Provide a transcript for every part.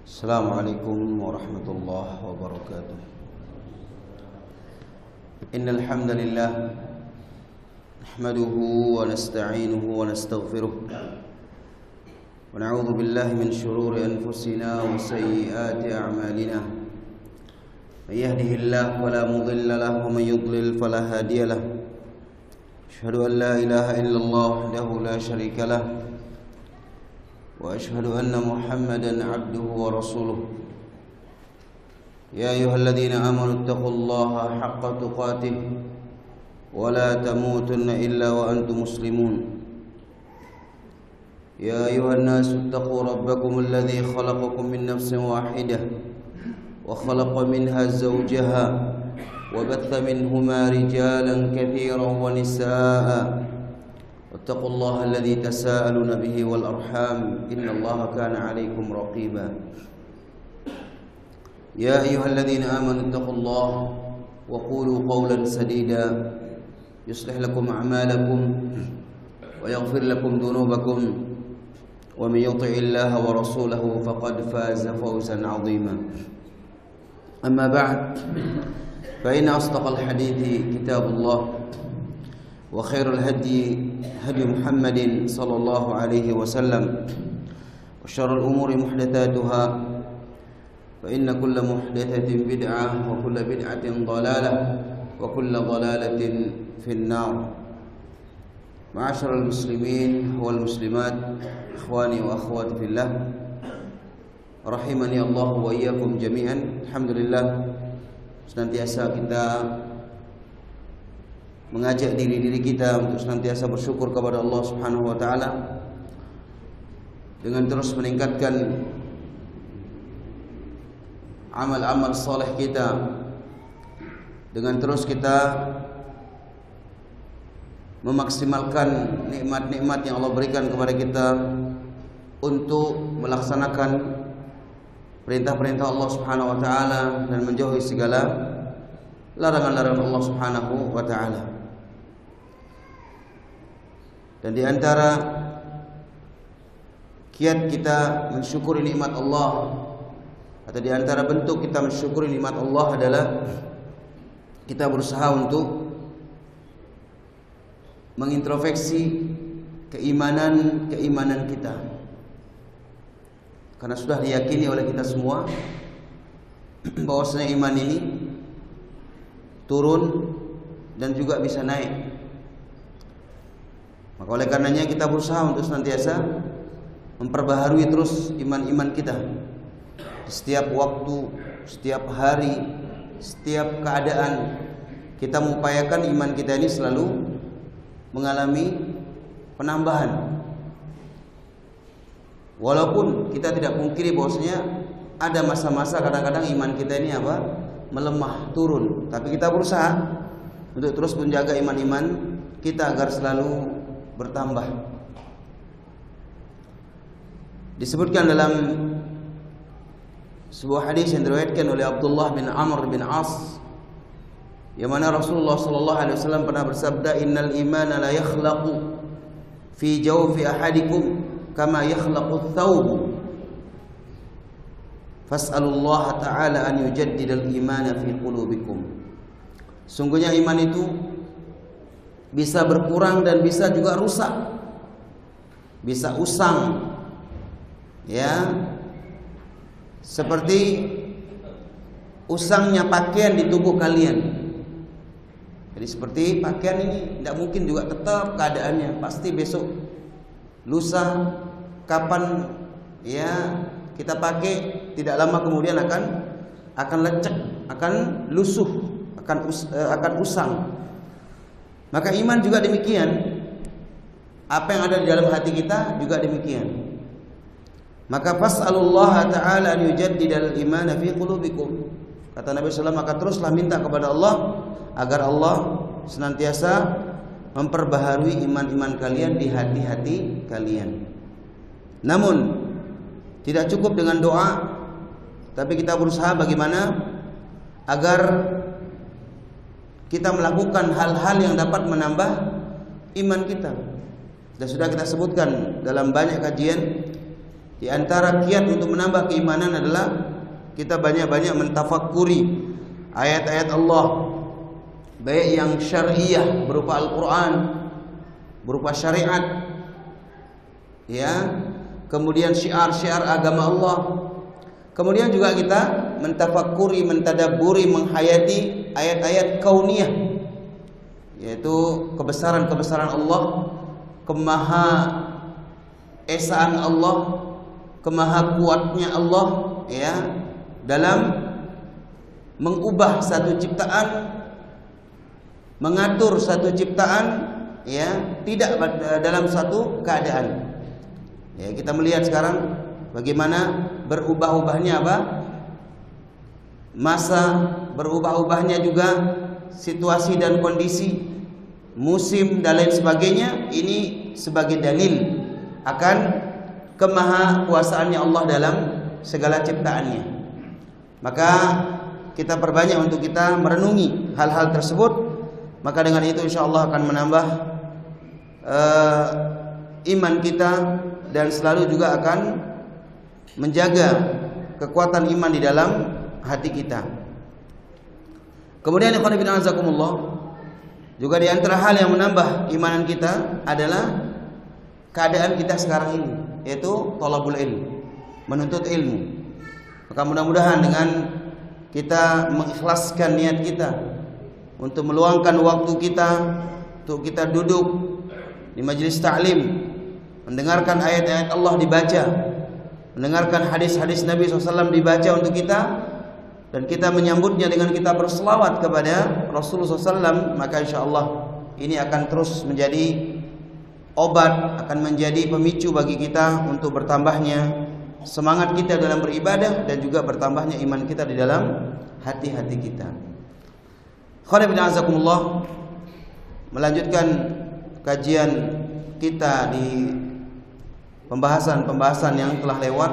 Assalamualaikum warahmatullahi wabarakatuh. Innal hamdalillah nahmaduhu wa nasta'inuhu wa nastaghfiruh wa na'udzu billahi min shururi anfusina wa sayyiati a'malina. May yahdihillahu fala mudilla lahu wa may yudlil fala hadiya lahu. Asyhadu an la ilaha illallah wahdahu la syarika lahu وأشهد أن محمدا عبده ورسوله يا أيها الذين آمنوا اتقوا الله حق تقاته ولا تموتن إلا وأنتم مسلمون يا أيها الناس اتقوا ربكم الذي خلقكم من نفس واحدة وخلق منها زوجها وبث منهما رجالا كثيرا ونساء واتقوا الله الذي تساءلون به والأرحام إن الله كان عليكم رقيبا يا أيها الذين آمنوا اتقوا الله وقولوا قولا سديدا يصلح لكم أعمالكم ويغفر لكم ذنوبكم ومن يطع الله ورسوله فقد فاز فوزا عظيما أما بعد فإن أصدق الحديث كتاب الله وخير الهدي هدي محمد صلى الله عليه وسلم وشر الأمور محدثاتها فإن كل محدثة بدعة وكل بدعة ضلالة وكل ضلالة في النار. معاشر المسلمين والمسلمات إخواني وأخواتي في الله rahimani Allah wa iyyakum jami'an. Alhamdulillah, senantiasa kita mengajak diri kita untuk senantiasa bersyukur kepada Allah Subhanahu wa taala dengan terus meningkatkan amal-amal saleh kita, dengan terus kita memaksimalkan nikmat-nikmat yang Allah berikan kepada kita untuk melaksanakan perintah-perintah Allah Subhanahu wa taala dan menjauhi segala larangan-larangan Allah Subhanahu wa taala. Dan di antara kiat kita mensyukuri nikmat Allah, atau di antara bentuk kita mensyukuri nikmat Allah adalah kita berusaha untuk mengintrospeksi keimanan kita. Karena sudah diyakini oleh kita semua bahwasanya iman ini turun dan juga bisa naik. Maka oleh karenanya kita berusaha untuk senantiasa memperbaharui terus iman-iman kita. Di setiap waktu, setiap hari, setiap keadaan kita mengupayakan iman kita ini selalu mengalami penambahan. Walaupun kita tidak pungkiri bahwasanya ada masa-masa kadang-kadang iman kita ini melemah, turun. Tapi kita berusaha untuk terus menjaga iman-iman kita agar selalu bertambah. Disebutkan dalam sebuah hadis yang diriwayatkan oleh Abdullah bin Amr bin As, yang mana Rasulullah sallallahu alaihi wasallam pernah bersabda, innal imana la yakhlaqu fi jawfi ahadikum kama yakhlaqu thawb fas'alullaha ta'ala an yujaddidal imana fi qulubikum. Sungguhnya iman itu bisa berkurang dan bisa juga rusak, bisa usang, ya, seperti usangnya pakaian di tubuh kalian. Jadi seperti pakaian ini tidak mungkin juga tetap keadaannya, pasti besok, lusa, kapan ya kita pakai, tidak lama kemudian akan lecek, akan lusuh, akan usang. Maka iman juga demikian. Apa yang ada di dalam hati kita juga demikian. Maka fas'alullaha ta'ala an yujaddidal imana fi qulubikum. Kata Nabi sallallahu alaihi wasallam, maka teruslah minta kepada Allah agar Allah senantiasa memperbaharui iman-iman kalian di hati-hati kalian. Namun tidak cukup dengan doa, tapi kita berusaha bagaimana agar kita melakukan hal-hal yang dapat menambah iman kita. Dan sudah kita sebutkan dalam banyak kajian Di antara kiat untuk menambah keimanan adalah kita banyak-banyak mentafakuri ayat-ayat Allah, baik yang syariah berupa Al-Quran, berupa syariat, ya, kemudian syiar-syiar agama Allah. Kemudian juga kita mentafakuri, mentadabburi, menghayati ayat-ayat kauniyah, yaitu kebesaran-kebesaran Allah, kemahaesaan Allah, kemahakuatnya Allah, ya, dalam mengubah satu ciptaan, mengatur satu ciptaan, ya, tidak dalam satu keadaan. Ya, kita melihat sekarang bagaimana berubah-ubahnya apa? Masa, berubah-ubahnya juga situasi dan kondisi, musim dan lain sebagainya. Ini sebagai dalil akan kemahakuasaannya Allah dalam segala ciptaannya. Maka kita perbanyak untuk kita merenungi hal-hal tersebut. Maka dengan itu insyaallah akan menambah iman kita, dan selalu juga akan menjaga kekuatan iman di dalam hati kita. Kemudian ikhwan fillah azakumullah, juga di antara hal yang menambah imanan kita adalah keadaan kita sekarang ini, yaitu thalabul ilm, menuntut ilmu. Maka mudah-mudahan dengan kita mengikhlaskan niat kita untuk meluangkan waktu kita untuk kita duduk di majelis ta'lim, mendengarkan ayat-ayat Allah dibaca, mendengarkan hadis-hadis Nabi SAW dibaca untuk kita, dan kita menyambutnya dengan kita berselawat kepada Rasulullah SAW, maka insyaallah ini akan terus menjadi obat, akan menjadi pemicu bagi kita untuk bertambahnya semangat kita dalam beribadah, dan juga bertambahnya iman kita di dalam hati-hati kita. Khairullahazakumullah, melanjutkan kajian kita di pembahasan yang telah lewat,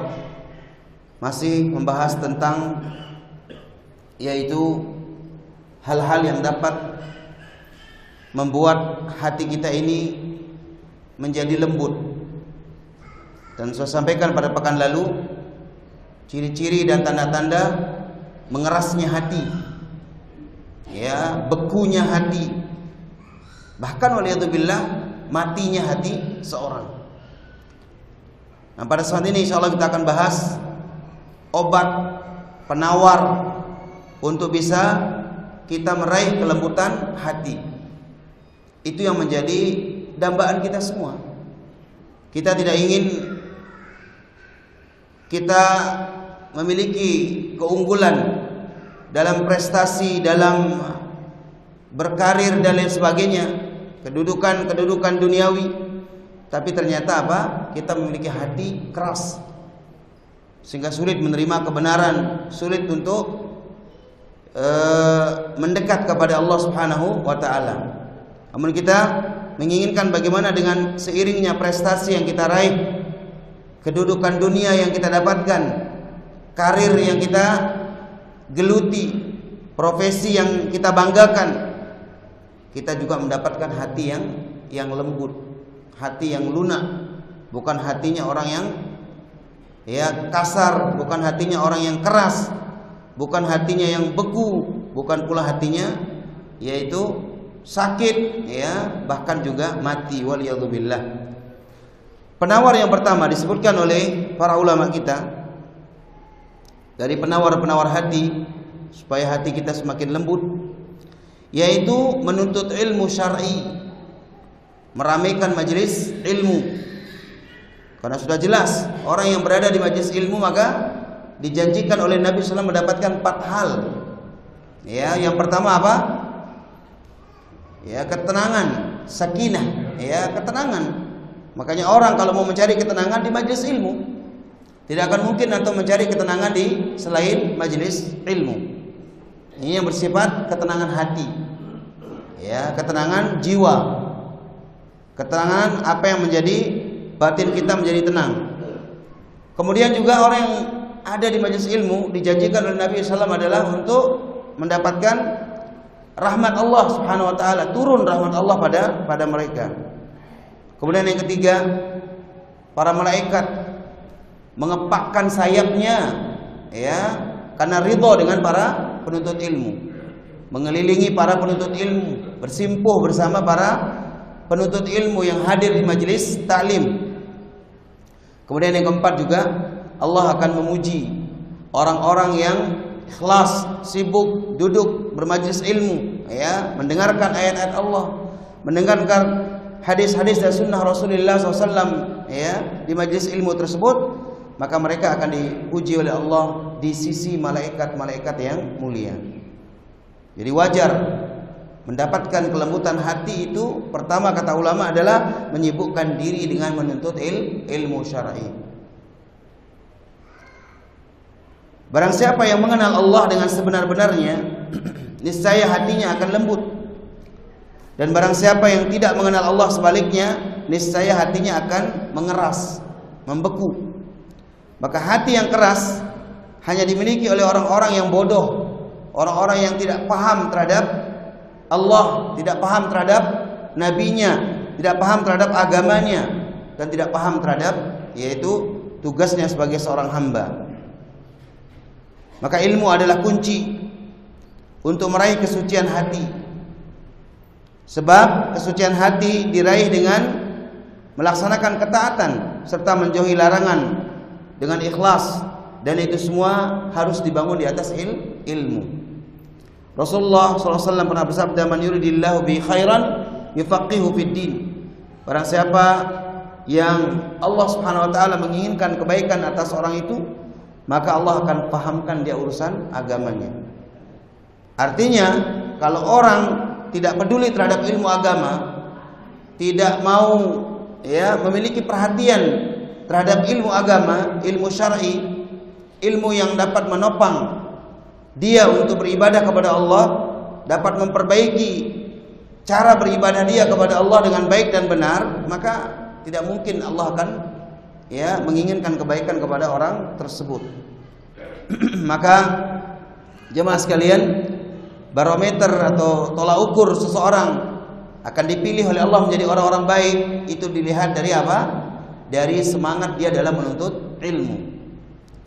masih membahas tentang yaitu hal-hal yang dapat membuat hati kita ini menjadi lembut. Dan saya sampaikan pada pekan lalu ciri-ciri dan tanda-tanda mengerasnya hati, ya, bekunya hati, bahkan waliyadzubillah matinya hati seorang. Nah, pada saat ini insyaallah kita akan bahas obat penawar untuk bisa kita meraih kelembutan hati. Itu yang menjadi dambaan kita semua. Kita tidak ingin kita memiliki keunggulan dalam prestasi, dalam berkarir dan lain sebagainya, kedudukan duniawi, tapi ternyata apa? Kita memiliki hati keras sehingga sulit menerima kebenaran, sulit untuk mendekat kepada Allah Subhanahu wa taala. Namun kita menginginkan bagaimana dengan seiringnya prestasi yang kita raih, kedudukan dunia yang kita dapatkan, karir yang kita geluti, profesi yang kita banggakan, kita juga mendapatkan hati yang lembut, hati yang lunak, bukan hatinya orang yang ya kasar, bukan hatinya orang yang keras, bukan hatinya yang beku, bukan pula hatinya yaitu sakit, ya, bahkan juga mati, waliyadzubillah. Penawar yang pertama disebutkan oleh para ulama kita dari penawar-penawar hati supaya hati kita semakin lembut, yaitu menuntut ilmu syar'i, meramaikan majelis ilmu. Karena sudah jelas orang yang berada di majelis ilmu maka dijanjikan oleh Nabi SAW mendapatkan 4 hal. Ya, yang pertama apa? Ya, ketenangan, sakinah, ya, ketenangan. Makanya orang kalau mau mencari ketenangan di majelis ilmu, tidak akan mungkin atau mencari ketenangan di selain majelis ilmu. Ini yang bersifat ketenangan hati, ya, ketenangan jiwa, ketenangan apa yang menjadi batin kita menjadi tenang. Kemudian juga orang yang ada di majelis ilmu dijanjikan oleh Nabi SAW adalah untuk mendapatkan rahmat Allah Subhanahu wa taala, turun rahmat Allah pada mereka. Kemudian yang ketiga, para malaikat mengepakkan sayapnya, ya, karena ridho dengan para penuntut ilmu, mengelilingi para penuntut ilmu, bersimpuh bersama para penuntut ilmu yang hadir di majelis taklim. Kemudian yang keempat juga, Allah akan memuji orang-orang yang ikhlas, sibuk duduk bermajlis ilmu, ya, mendengarkan ayat-ayat Allah, mendengarkan hadis-hadis dan sunnah Rasulullah SAW, ya, di majlis ilmu tersebut, maka mereka akan dipuji oleh Allah di sisi malaikat-malaikat yang mulia. Jadi wajar mendapatkan kelembutan hati itu, pertama kata ulama adalah menyibukkan diri dengan menuntut ilmu syar'i. Barang siapa yang mengenal Allah dengan sebenar-benarnya, niscaya hatinya akan lembut. Dan barang siapa yang tidak mengenal Allah sebaliknya, niscaya hatinya akan mengeras, membeku. Maka hati yang keras hanya dimiliki oleh orang-orang yang bodoh, orang-orang yang tidak paham terhadap Allah, tidak paham terhadap nabinya, tidak paham terhadap agamanya, dan tidak paham terhadap yaitu tugasnya sebagai seorang hamba. Maka ilmu adalah kunci untuk meraih kesucian hati. Sebab kesucian hati diraih dengan melaksanakan ketaatan serta menjauhi larangan dengan ikhlas, dan itu semua harus dibangun di atas ilmu. Rasulullah SAW pernah bersabda, "Man yuridillahu bi khairan yufaqihu fid din." Barang siapa yang Allah Subhanahu wa taala menginginkan kebaikan atas orang itu, maka Allah akan pahamkan dia urusan agamanya. Artinya, kalau orang tidak peduli terhadap ilmu agama, tidak mau, ya, memiliki perhatian terhadap ilmu agama, ilmu syar'i, ilmu yang dapat menopang dia untuk beribadah kepada Allah, dapat memperbaiki cara beribadah dia kepada Allah dengan baik dan benar, maka tidak mungkin Allah akan, ya, menginginkan kebaikan kepada orang tersebut. Maka jemaah sekalian, barometer atau tolak ukur seseorang akan dipilih oleh Allah menjadi orang-orang baik itu dilihat dari apa? Dari semangat dia dalam menuntut ilmu.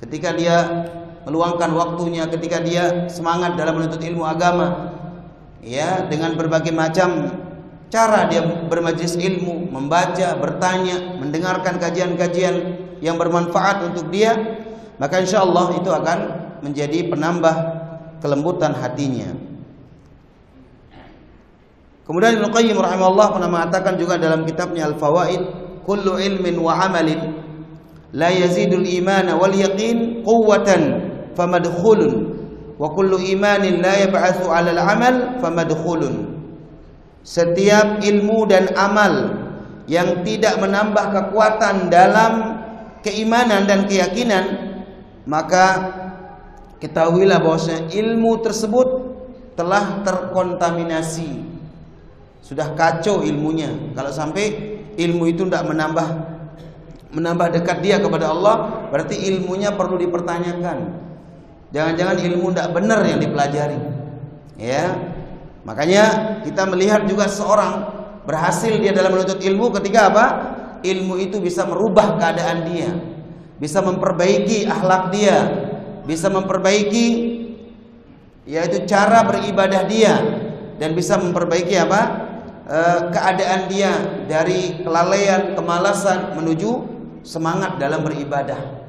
Ketika dia meluangkan waktunya, ketika dia semangat dalam menuntut ilmu agama, ya, dengan berbagai macam cara dia bermajlis ilmu, membaca, bertanya, mendengarkan kajian-kajian yang bermanfaat untuk dia, maka insya Allah itu akan menjadi penambah kelembutan hatinya. Kemudian Ibnu Qayyim rahimahullah pernah mengatakan juga dalam kitabnya Al-Fawaid, kullu ilmin wa amalin la yazidul imana wal yaqin quwwatan famadkhulun wa kullu imanin la yab'atsu 'alal 'amal famadkhulun. Setiap ilmu dan amal yang tidak menambah kekuatan dalam keimanan dan keyakinan, maka ketahuilah bahwasanya ilmu tersebut telah terkontaminasi, sudah kacau ilmunya. Kalau sampai ilmu itu tidak menambah dekat dia kepada Allah, berarti ilmunya perlu dipertanyakan. Jangan-jangan ilmu tidak benar yang dipelajari, ya. Makanya kita melihat juga seorang berhasil dia dalam menuntut ilmu ketika apa? Ilmu itu bisa merubah keadaan dia, bisa memperbaiki akhlak dia, bisa memperbaiki yaitu cara beribadah dia, dan bisa memperbaiki apa? Keadaan dia dari kelalaian, kemalasan menuju semangat dalam beribadah.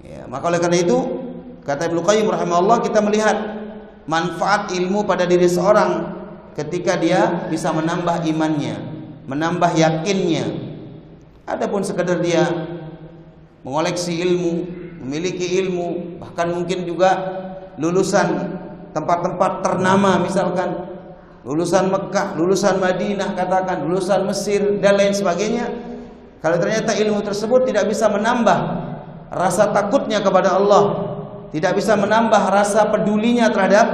Ya, maka oleh karena itu kata Ibnu Qayyim rahimahullah, kita melihat manfaat ilmu pada diri seorang ketika dia bisa menambah imannya, menambah yakinnya. Adapun sekedar dia mengoleksi ilmu, memiliki ilmu, bahkan mungkin juga lulusan tempat-tempat ternama, misalkan lulusan Mekah, lulusan Madinah, katakan lulusan Mesir dan lain sebagainya, kalau ternyata ilmu tersebut tidak bisa menambah rasa takutnya kepada Allah, tidak bisa menambah rasa pedulinya terhadap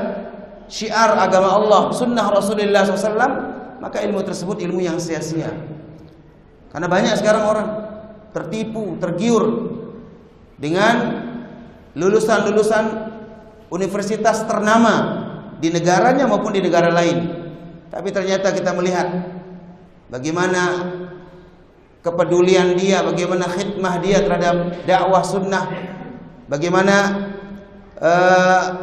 syiar agama Allah, sunnah Rasulullah SAW, maka ilmu tersebut ilmu yang sia-sia. Karena banyak sekarang orang tertipu, tergiur dengan lulusan-lulusan universitas ternama di negaranya maupun di negara lain. Tapi ternyata kita melihat bagaimana kepedulian dia, bagaimana khidmah dia terhadap dakwah sunnah, bagaimana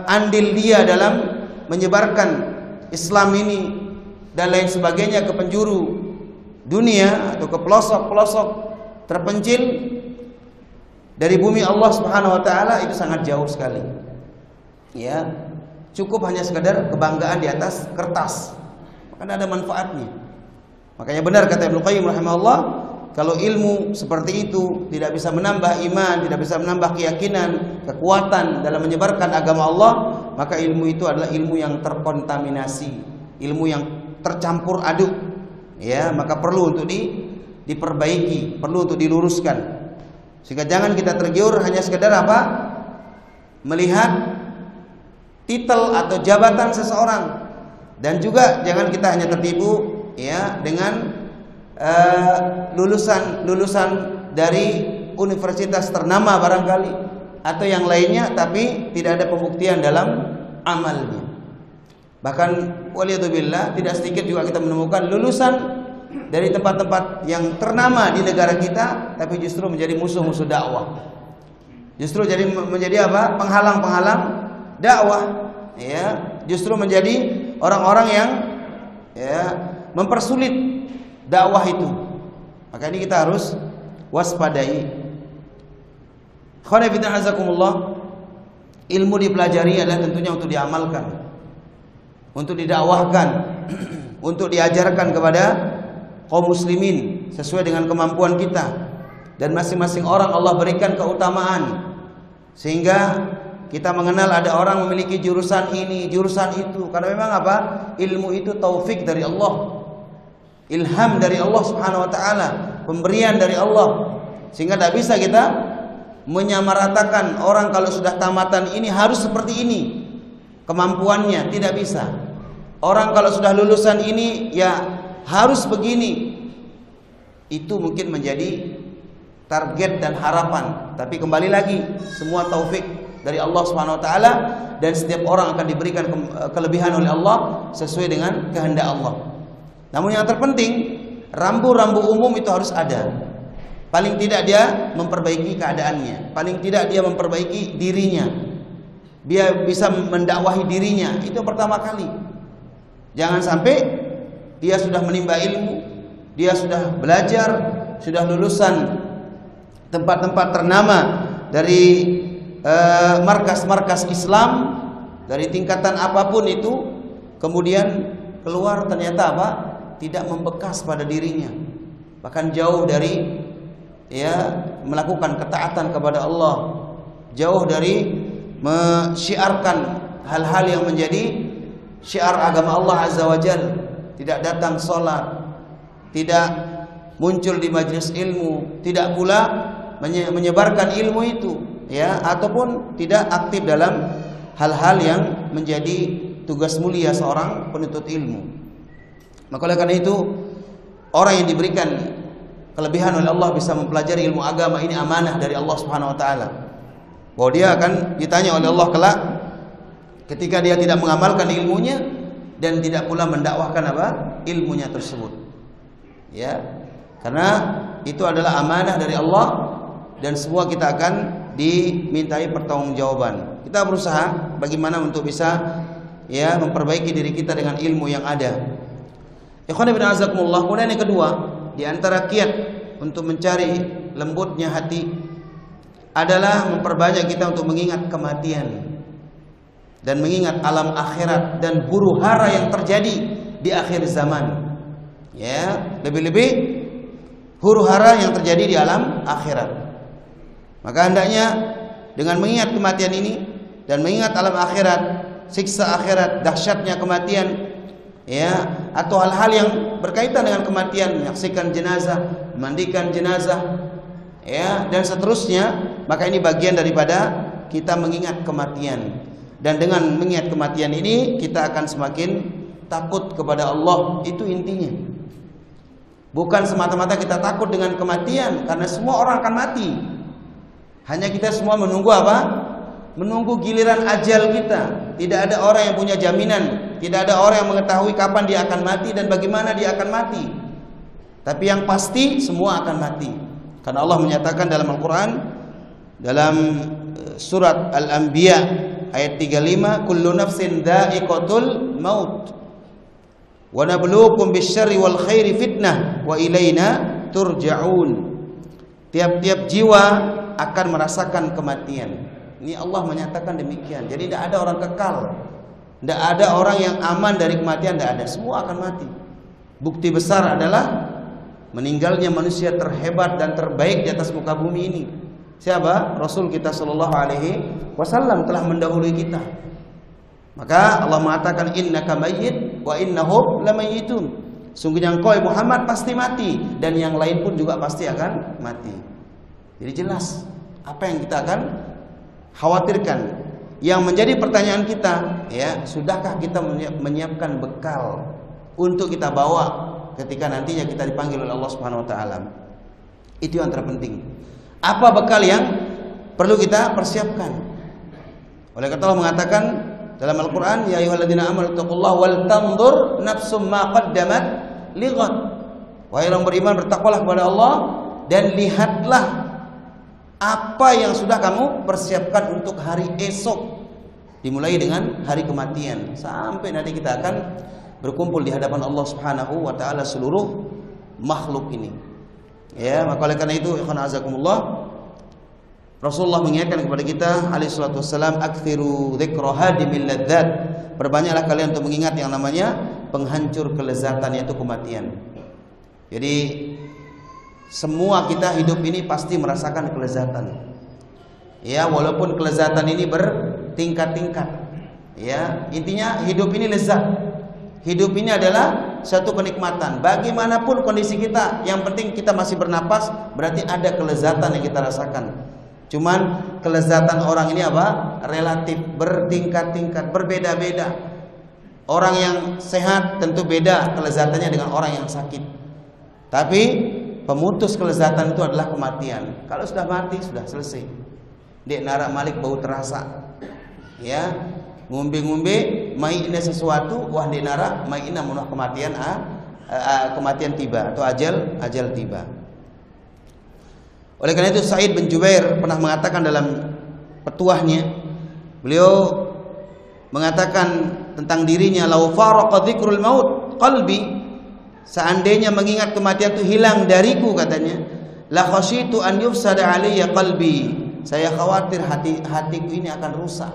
andil dia dalam menyebarkan Islam ini dan lain sebagainya ke penjuru dunia atau ke pelosok-pelosok terpencil dari bumi Allah Subhanahu wa taala, itu sangat jauh sekali. Ya, cukup hanya sekadar kebanggaan di atas kertas. Karena ada manfaatnya. Makanya benar kata Ibnu Qayyim rahimahullah, kalau ilmu seperti itu tidak bisa menambah iman, tidak bisa menambah keyakinan, kekuatan dalam menyebarkan agama Allah, maka ilmu itu adalah ilmu yang terkontaminasi, ilmu yang tercampur aduk. Ya, maka perlu untuk diperbaiki, perlu untuk diluruskan. Sehingga jangan kita tergiur hanya sekedar apa? Melihat titel atau jabatan seseorang, dan juga jangan kita hanya tertipu ya dengan lulusan dari universitas ternama barangkali atau yang lainnya, tapi tidak ada pembuktian dalam amalnya. Bahkan waliyadzubillah, tidak sedikit juga kita menemukan lulusan dari tempat-tempat yang ternama di negara kita, tapi justru menjadi musuh-musuh dakwah. Justru menjadi apa? Penghalang-penghalang dakwah. Ya, justru menjadi orang-orang yang ya mempersulit dakwah itu. Maka ini kita harus waspadai. Khana fillah azakumullah, ilmu dipelajari adalah tentunya untuk diamalkan, untuk didakwahkan, untuk diajarkan kepada kaum muslimin sesuai dengan kemampuan kita, dan masing-masing orang Allah berikan keutamaan sehingga kita mengenal ada orang memiliki jurusan ini, jurusan itu, karena memang apa? Ilmu itu taufik dari Allah, ilham dari Allah Subhanahu wa taala, pemberian dari Allah, sehingga tidak bisa kita menyamaratakan orang kalau sudah tamatan ini harus seperti ini kemampuannya, tidak bisa. Orang kalau sudah lulusan ini ya harus begini. Itu mungkin menjadi target dan harapan, tapi kembali lagi semua taufik dari Allah Subhanahu wa taala, dan setiap orang akan diberikan kelebihan oleh Allah sesuai dengan kehendak Allah. Namun yang terpenting, rambu-rambu umum itu harus ada. Paling tidak dia memperbaiki keadaannya, paling tidak dia memperbaiki dirinya, dia bisa mendakwahi dirinya, itu pertama kali. Jangan sampai dia sudah menimba ilmu, dia sudah belajar, sudah lulusan tempat-tempat ternama dari markas-markas Islam, dari tingkatan apapun itu, kemudian keluar ternyata apa? Tidak membekas pada dirinya, bahkan jauh dari ya melakukan ketaatan kepada Allah, jauh dari mensyiarkan hal-hal yang menjadi syiar agama Allah Azza wa Jalla, tidak datang sholat, tidak muncul di majelis ilmu, tidak pula menyebarkan ilmu itu, ya, ataupun tidak aktif dalam hal-hal yang menjadi tugas mulia seorang penuntut ilmu. Maka oleh karena itu, orang yang diberikan kelebihan oleh Allah bisa mempelajari ilmu agama ini amanah dari Allah Subhanahu wa taala, bahwa dia akan ditanya oleh Allah kelak ketika dia tidak mengamalkan ilmunya dan tidak pula mendakwahkan apa? Ilmunya tersebut. Ya. Karena itu adalah amanah dari Allah, dan semua kita akan dimintai pertanggungjawaban. Kita berusaha bagaimana untuk bisa ya memperbaiki diri kita dengan ilmu yang ada. Ikhwan fillah azakumullah. Kemudian yang kedua, di antara kiat untuk mencari lembutnya hati adalah memperbanyak kita untuk mengingat kematian dan mengingat alam akhirat dan huru hara yang terjadi di akhir zaman. Ya, lebih-lebih huru hara yang terjadi di alam akhirat. Maka hendaknya dengan mengingat kematian ini dan mengingat alam akhirat, siksa akhirat, dahsyatnya kematian, ya, atau hal-hal yang berkaitan dengan kematian, menyaksikan jenazah, memandikan jenazah, ya, dan seterusnya, maka ini bagian daripada kita mengingat kematian. Dan dengan mengingat kematian ini kita akan semakin takut kepada Allah. Itu intinya. Bukan semata-mata kita takut dengan kematian, karena semua orang akan mati. Hanya kita semua menunggu apa? Menunggu giliran ajal kita. Tidak ada orang yang punya jaminan, tidak ada orang yang mengetahui kapan dia akan mati dan bagaimana dia akan mati. Tapi yang pasti semua akan mati. Karena Allah menyatakan dalam Al-Quran, dalam surat Al-Anbiya ayat 35, kullu nafsin dha'iqatul maut wa nabluukum bisyarri wal khairi fitnah wa ilaina turja'un. Tiap-tiap jiwa akan merasakan kematian. Ini Allah menyatakan demikian. Jadi tidak ada orang kekal, tidak ada orang yang aman dari kematian, tidak ada. Semua akan mati. Bukti besar adalah meninggalnya manusia terhebat dan terbaik di atas muka bumi ini. Siapa? Rasul kita sallallahu alaihi wasallam telah mendahului kita. Maka Allah mengatakan innaka mayyit wa innahum lamayyitun. Sungguhnya engkau Muhammad pasti mati dan yang lain pun juga pasti akan mati. Jadi jelas apa yang kita akan khawatirkan. Yang menjadi pertanyaan kita, ya, sudahkah kita menyiapkan bekal untuk kita bawa ketika nantinya kita dipanggil oleh Allah Subhanahu wa taala? Itu yang terpenting. Apa bekal yang perlu kita persiapkan? Oleh karena Allah mengatakan dalam Al-Qur'an, ya ayyuhalladzina amanu taqullaha wal tanzur nafsum ma qaddamat lighad. Wahai orang beriman, bertakwalah kepada Allah dan lihatlah apa yang sudah kamu persiapkan untuk hari esok. Dimulai dengan hari kematian sampai nanti kita akan berkumpul di hadapan Allah Subhanahu wa taala seluruh makhluk ini. Ya, maka oleh karena itu ikhwan azakumullah, Rasulullah mengingatkan kepada kita alaihi salatu wassalam, aktsiru dzikra hadimil ladzat. Perbanyaklah kalian untuk mengingat yang namanya penghancur kelezatan, yaitu kematian. Jadi semua kita hidup ini pasti merasakan kelezatan. Ya, walaupun kelezatan ini bertingkat-tingkat. Ya, intinya hidup ini lezat. Hidup ini adalah satu kenikmatan. Bagaimanapun kondisi kita, yang penting kita masih bernapas, berarti ada kelezatan yang kita rasakan. Cuman kelezatan orang ini apa? Relatif, bertingkat-tingkat, berbeda-beda. Orang yang sehat tentu beda kelezatannya dengan orang yang sakit. Tapi pemutus kelezatan itu adalah kematian. Kalau sudah mati sudah selesai. Dek narak malik bau terasa. Ya, ngumbe-ngumbe maina sesuatu, wah dek narak maina munah kematian kematian tiba atau ajal tiba. Oleh karena itu Sa'id bin Jubair pernah mengatakan dalam petuahnya, beliau mengatakan tentang dirinya, lau faraqa dzikrul maut qalbi, seandainya mengingat kematian itu hilang dariku, katanya, la khasyitu an yufsada alayya qalbi, saya khawatir hatiku ini akan rusak.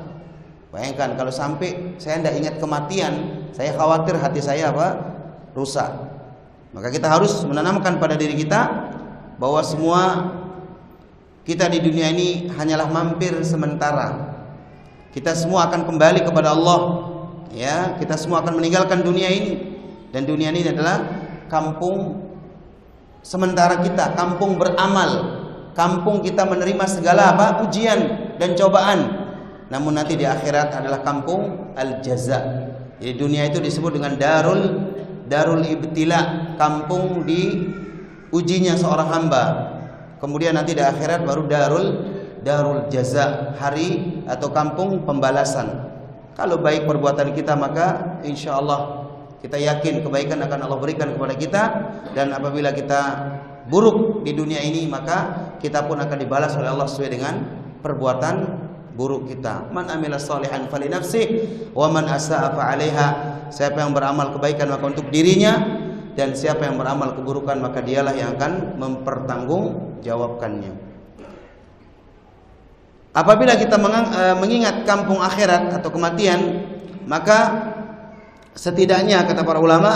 Bayangkan kalau sampai saya tidak ingat kematian, saya khawatir hati saya apa? Rusak. Maka kita harus menanamkan pada diri kita bahwa semua kita di dunia ini hanyalah mampir sementara. Kita semua akan kembali kepada Allah. Ya, kita semua akan meninggalkan dunia ini. Dan dunia ini adalah kampung sementara kita, kampung beramal, kampung kita menerima segala apa? Ujian dan cobaan. Namun nanti di akhirat adalah kampung al-jaza. Jadi dunia itu disebut dengan darul ibtila, kampung di ujinya seorang hamba. Kemudian nanti di akhirat baru darul jaza, hari atau kampung pembalasan. Kalau baik perbuatan kita, maka insya Allah kita yakin kebaikan akan Allah berikan kepada kita. Dan apabila kita buruk di dunia ini, maka kita pun akan dibalas oleh Allah sesuai dengan perbuatan buruk kita. Man amila shalihan fali nafsihi wa man asaa fa 'alaiha. Siapa yang beramal kebaikan maka untuk dirinya, dan siapa yang beramal keburukan maka dialah yang akan mempertanggungjawabkannya. Apabila kita mengingat kampung akhirat atau kematian, maka setidaknya kata para ulama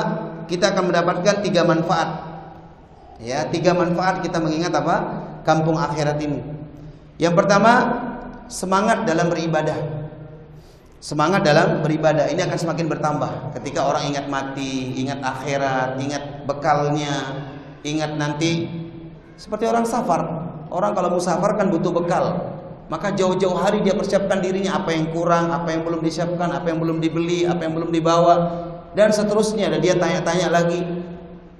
kita akan mendapatkan 3 manfaat. Ya, 3 manfaat kita mengingat apa? Kampung akhirat ini. Yang pertama, semangat dalam beribadah. Semangat dalam beribadah ini akan semakin bertambah ketika orang ingat mati, ingat akhirat, ingat bekalnya, ingat nanti. Seperti orang safar. Orang kalau mau safar kan butuh bekal. Maka jauh-jauh hari dia persiapkan dirinya, apa yang kurang, apa yang belum disiapkan, apa yang belum dibeli, apa yang belum dibawa, dan seterusnya. Dan dia tanya-tanya lagi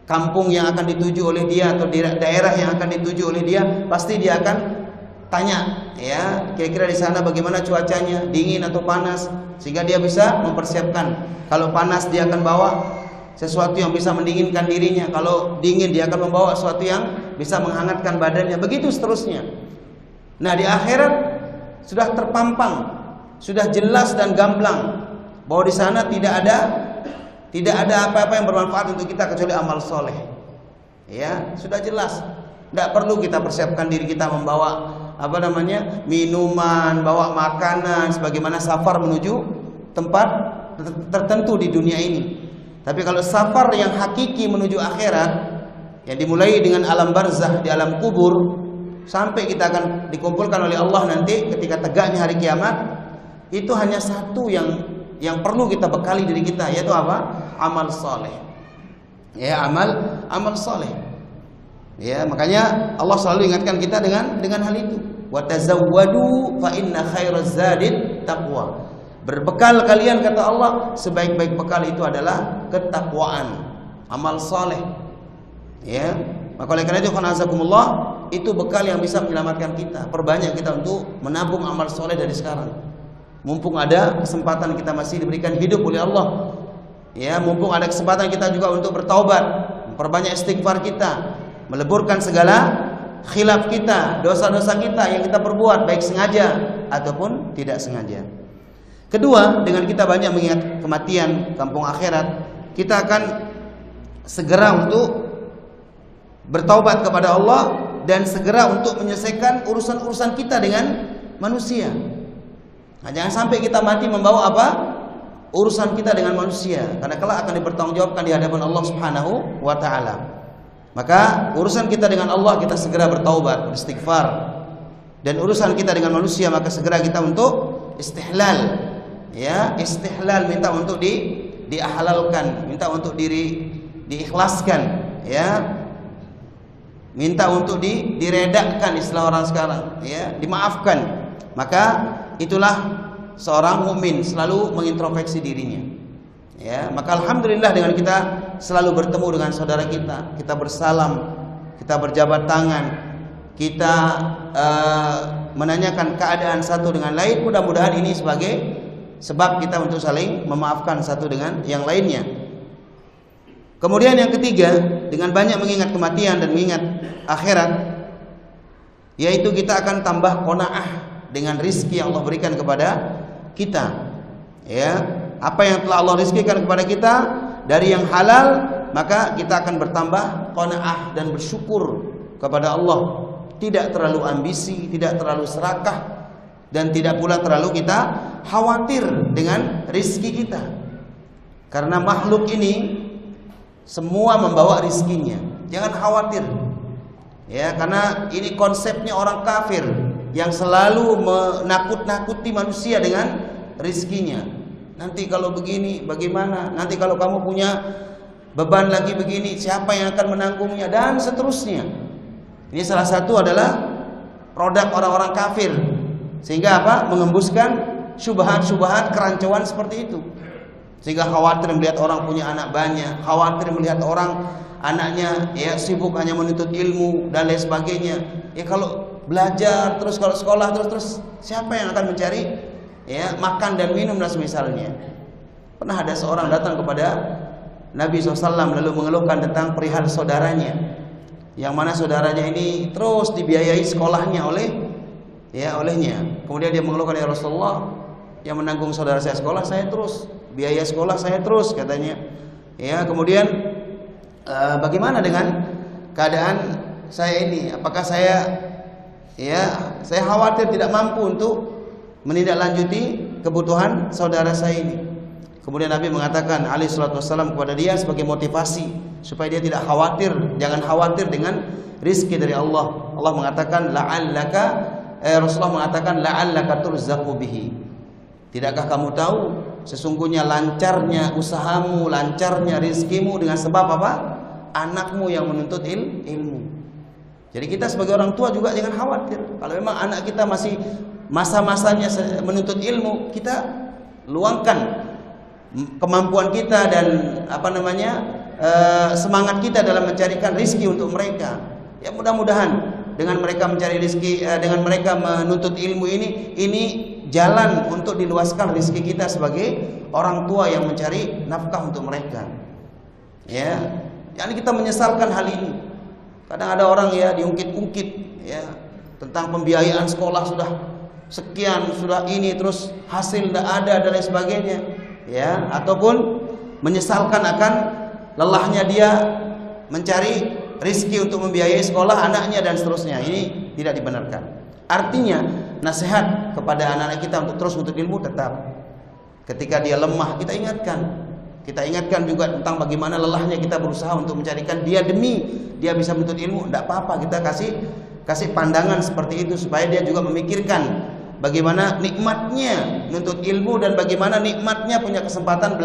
kampung yang akan dituju oleh dia atau daerah yang akan dituju oleh dia, pasti dia akan tanya, ya, kira-kira di sana bagaimana cuacanya, dingin atau panas, sehingga dia bisa mempersiapkan. Kalau panas dia akan bawa sesuatu yang bisa mendinginkan dirinya. Kalau dingin dia akan membawa sesuatu yang bisa menghangatkan badannya. Begitu seterusnya. Nah, di akhirat sudah terpampang, sudah jelas dan gamblang bahwa di sana tidak ada apa-apa yang bermanfaat untuk kita kecuali amal soleh. Ya, sudah jelas. Tidak perlu kita persiapkan diri kita membawa minuman, bawa makanan sebagaimana safar menuju tempat tertentu di dunia ini. Tapi kalau safar yang hakiki menuju akhirat, yang dimulai dengan alam barzah, di alam kubur, sampai kita akan dikumpulkan oleh Allah nanti ketika tegaknya hari kiamat, itu hanya satu yang perlu kita bekali diri kita, yaitu apa? Amal soleh. Ya, amal soleh. Ya, makanya Allah selalu ingatkan kita dengan hal itu. Wa tazawwadu fa inna khairaz zadit taqwa. Berbekal kalian, kata Allah, sebaik-baik bekal itu adalah ketakwaan, amal soleh. Ya, maka oleh karena itu, khanazakumullah, itu bekal yang bisa menyelamatkan kita. Perbanyak kita untuk menabung amal soleh dari sekarang. Mumpung ada kesempatan kita masih diberikan hidup oleh Allah. Ya, mumpung ada kesempatan kita juga untuk bertaubat, memperbanyak istighfar kita, meleburkan segala khilaf kita, dosa-dosa kita yang kita perbuat, baik sengaja ataupun tidak sengaja. Kedua, dengan kita banyak mengingat kematian, kampung akhirat, kita akan segera untuk bertaubat kepada Allah dan segera untuk menyelesaikan urusan-urusan kita dengan manusia. Nah, jangan sampai kita mati membawa apa? Urusan kita dengan manusia, karena kelak akan dipertanggungjawabkan di hadapan Allah Subhanahu wa taala. Maka urusan kita dengan Allah kita segera bertaubat, beristighfar. Dan urusan kita dengan manusia maka segera kita untuk istihlal. Ya, istihlal, minta untuk dihalalkan, minta untuk diikhlaskan, ya. Minta untuk diredakkan, istilah orang sekarang, ya, dimaafkan. Maka itulah seorang mukmin selalu mengintrospeksi dirinya. Ya, maka alhamdulillah dengan kita selalu bertemu dengan saudara kita, kita bersalam, kita berjabat tangan, kita menanyakan keadaan satu dengan lain. Mudah-mudahan ini sebagai sebab kita untuk saling memaafkan satu dengan yang lainnya. Kemudian yang ketiga, dengan banyak mengingat kematian dan mengingat akhirat, yaitu kita akan tambah qanaah dengan rizki yang Allah berikan kepada kita. Ya, apa yang telah Allah rizkikan kepada kita dari yang halal, maka kita akan bertambah qanaah dan bersyukur kepada Allah. Tidak terlalu ambisi, tidak terlalu serakah, dan tidak pula terlalu kita khawatir dengan rizki kita. Karena makhluk ini semua membawa rizkinya. Jangan khawatir. Ya, karena ini konsepnya orang kafir yang selalu menakut-nakuti manusia dengan rizkinya. Nanti kalau begini bagaimana? Nanti kalau kamu punya beban lagi begini, siapa yang akan menanggungnya? Dan seterusnya. Ini salah satu adalah produk orang-orang kafir. Sehingga apa? Mengembuskan syubhat-syubhat kerancuan seperti itu. Sehingga khawatir melihat orang punya anak banyak, khawatir melihat orang anaknya ya sibuk hanya menuntut ilmu dan lain sebagainya. Ya kalau belajar terus, kalau sekolah terus, siapa yang akan mencari ya makan dan minum dan semisalnya. Pernah ada seorang datang kepada Nabi SAW lalu mengeluhkan tentang perihal saudaranya, yang mana saudaranya ini terus dibiayai sekolahnya olehnya. Kemudian dia mengeluhkan, ya Rasulullah, yang menanggung saudara saya sekolah saya terus, biaya sekolah saya terus, katanya. Ya, kemudian bagaimana dengan keadaan saya ini? Apakah saya khawatir tidak mampu untuk menindaklanjuti kebutuhan saudara saya ini. Kemudian Nabi mengatakan alaihi salatu wassalam kepada dia sebagai motivasi supaya dia tidak khawatir, jangan khawatir dengan rizki dari Allah. Allah mengatakan Rasulullah mengatakan la'allaka turzaqu bihi. Tidakkah kamu tahu sesungguhnya lancarnya usahamu, lancarnya rizkimu dengan sebab apa? Anakmu yang menuntut ilmu. Jadi kita sebagai orang tua juga jangan khawatir. Kalau memang anak kita masih masa-masanya menuntut ilmu, kita luangkan kemampuan kita dan semangat kita dalam mencarikan rizki untuk mereka. Ya, mudah-mudahan dengan mereka mencari rizki, dengan mereka menuntut ilmu ini jalan untuk diluaskan rizki kita sebagai orang tua yang mencari nafkah untuk mereka. Ya, yakni kita menyesalkan hal ini. Kadang ada orang ya diungkit-ungkit ya tentang pembiayaan sekolah sudah sekian, sudah ini, terus hasil tidak ada dan lain sebagainya. Ya, ataupun menyesalkan akan lelahnya dia mencari rizki untuk membiayai sekolah anaknya dan seterusnya. Ini tidak dibenarkan. Artinya nasihat kepada anak-anak kita untuk terus menuntut ilmu tetap. Ketika dia lemah kita ingatkan. Kita ingatkan juga tentang bagaimana lelahnya kita berusaha untuk mencarikan dia demi dia bisa menuntut ilmu. Tidak apa-apa, kita kasih pandangan seperti itu supaya dia juga memikirkan bagaimana nikmatnya menuntut ilmu dan bagaimana nikmatnya punya kesempatan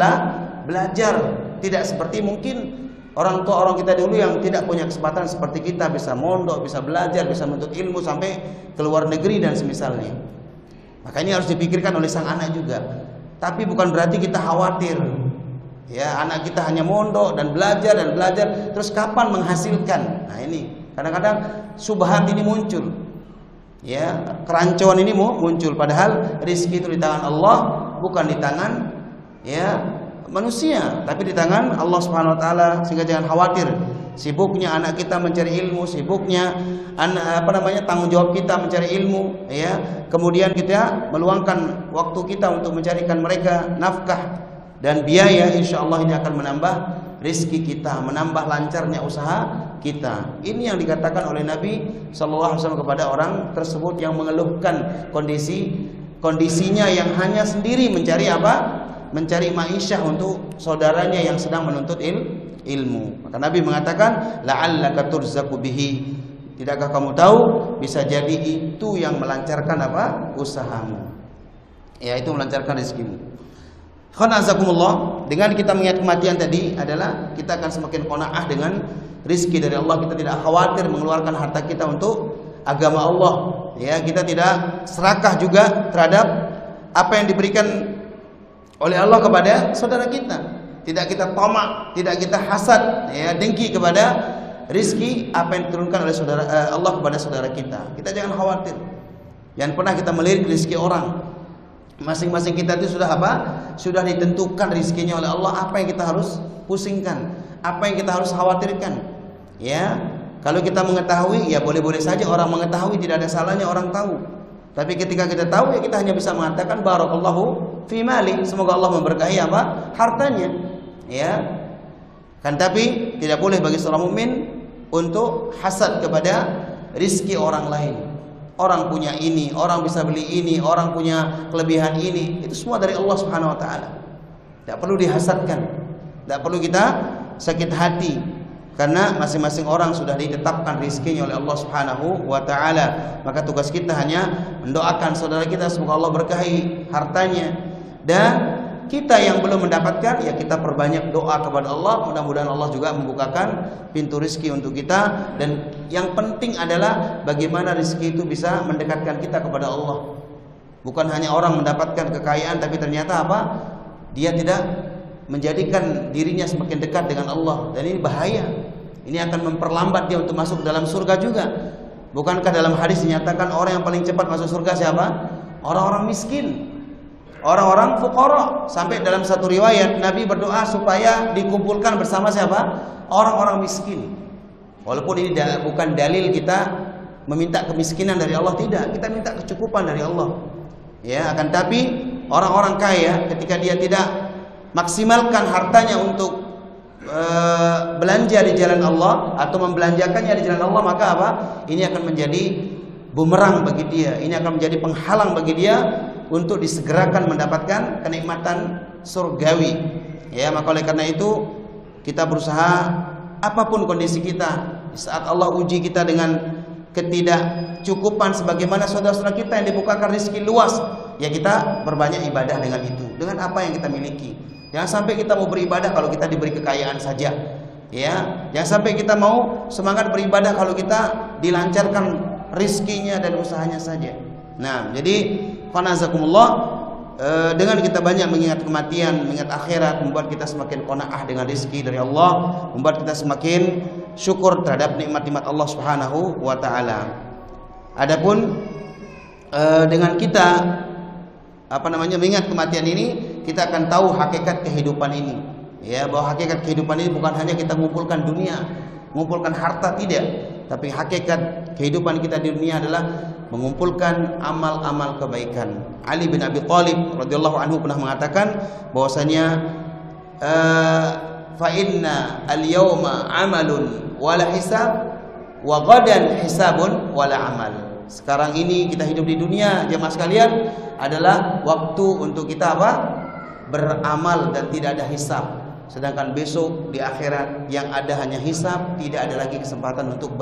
belajar. Tidak seperti mungkin orang tua orang kita dulu yang tidak punya kesempatan seperti kita, bisa mondok, bisa belajar, bisa menuntut ilmu sampai ke luar negeri dan semisalnya. Maka ini harus dipikirkan oleh sang anak juga. Tapi bukan berarti kita khawatir. Ya, anak kita hanya mondok dan belajar, terus kapan menghasilkan? Nah, ini kadang-kadang subhat ini muncul. Ya, kerancuan ini muncul padahal rezeki itu di tangan Allah, bukan di tangan ya manusia, tapi di tangan Allah Subhanahu wa taala. Sehingga jangan khawatir. Sibuknya anak kita mencari ilmu, sibuknya tanggung jawab kita mencari ilmu, ya. Kemudian kita meluangkan waktu kita untuk mencarikan mereka nafkah dan biaya, insyaallah ini akan menambah rezeki kita, menambah lancarnya usaha kita. Ini yang dikatakan oleh Nabi sallallahu alaihi wasallam kepada orang tersebut yang mengeluhkan kondisinya yang hanya sendiri mencari mencari ma'isyah untuk saudaranya yang sedang menuntut ilmu. Maka Nabi mengatakan, la'allaka turzaqu bihi. Tidakkah kamu tahu bisa jadi itu yang melancarkan usahamu. Ya, itu melancarkan rezekimu. Khanazakumullah, dengan kita mengingat kematian tadi adalah kita akan semakin qanaah dengan rezeki dari Allah. Kita tidak khawatir mengeluarkan harta kita untuk agama Allah. Ya, kita tidak serakah juga terhadap apa yang diberikan oleh Allah kepada saudara kita. Tidak kita tamak, tidak kita hasad, ya, dengki kepada rezeki apa yang diturunkan oleh Allah kepada saudara kita. Kita jangan khawatir. Jangan pernah kita melirik rezeki orang. Masing-masing kita itu sudah sudah ditentukan rezekinya oleh Allah. Apa yang kita harus pusingkan, apa yang kita harus khawatirkan. Ya, kalau kita mengetahui, ya boleh-boleh saja orang mengetahui, tidak ada salahnya orang tahu. Tapi ketika kita tahu, ya kita hanya bisa mengatakan barakallahu fi mali, semoga Allah memberkahi hartanya. Ya, kan, tapi tidak boleh bagi seorang mukmin untuk hasad kepada rizki orang lain. Orang punya ini, orang bisa beli ini, orang punya kelebihan ini, itu semua dari Allah Subhanahu wa taala. Tidak perlu dihasadkan, tidak perlu kita sakit hati, karena masing-masing orang sudah ditetapkan rizkinya oleh Allah Subhanahu wa taala. Maka tugas kita hanya mendoakan saudara kita semoga Allah berkahi hartanya, dan kita yang belum mendapatkan, ya kita perbanyak doa kepada Allah. Mudah-mudahan Allah juga membukakan pintu rezeki untuk kita. Dan yang penting adalah bagaimana rezeki itu bisa mendekatkan kita kepada Allah. Bukan hanya orang mendapatkan kekayaan tapi ternyata dia tidak menjadikan dirinya semakin dekat dengan Allah. Dan ini bahaya. Ini akan memperlambat dia untuk masuk dalam surga juga. Bukankah dalam hadis dinyatakan orang yang paling cepat masuk surga siapa? Orang-orang miskin, orang-orang fuqara. Sampai dalam satu riwayat Nabi berdoa supaya dikumpulkan bersama siapa? Orang-orang miskin. Walaupun ini bukan dalil kita meminta kemiskinan dari Allah, tidak. Kita minta kecukupan dari Allah. Ya, akan tapi orang-orang kaya ketika dia tidak maksimalkan hartanya untuk belanja di jalan Allah atau membelanjakannya di jalan Allah, maka ini akan menjadi bumerang bagi dia. Ini akan menjadi penghalang bagi dia untuk disegerakan mendapatkan kenikmatan surgawi. Ya, maka oleh karena itu kita berusaha apapun kondisi kita, di saat Allah uji kita dengan ketidakcukupan sebagaimana saudara-saudara kita yang dibukakan rezeki luas, ya kita berbanyak ibadah dengan itu, dengan apa yang kita miliki. Jangan sampai kita mau beribadah kalau kita diberi kekayaan saja. Ya, jangan sampai kita mau semangat beribadah kalau kita dilancarkan rizkinya dan usahanya saja. Nah, jadi qanazakumullah, dengan kita banyak mengingat kematian, mengingat akhirat, membuat kita semakin qanaah dengan rezeki dari Allah, membuat kita semakin syukur terhadap nikmat-nikmat Allah Subhanahu wa taala. Adapun dengan kita mengingat kematian ini, kita akan tahu hakikat kehidupan ini. Ya, bahwa hakikat kehidupan ini bukan hanya kita mengumpulkan dunia, mengumpulkan harta, tidak, tapi hakikat kehidupan kita di dunia adalah mengumpulkan amal-amal kebaikan. Ali bin Abi Thalib radhiyallahu anhu pernah mengatakan bahwasanya fa inna al-yawma amalun wala hisab wa ghadan hisabun wala amal. Sekarang ini kita hidup di dunia, jemaah sekalian, adalah waktu untuk kita apa? Beramal dan tidak ada hisab. Sedangkan besok di akhirat yang ada hanya hisab, tidak ada lagi kesempatan untuk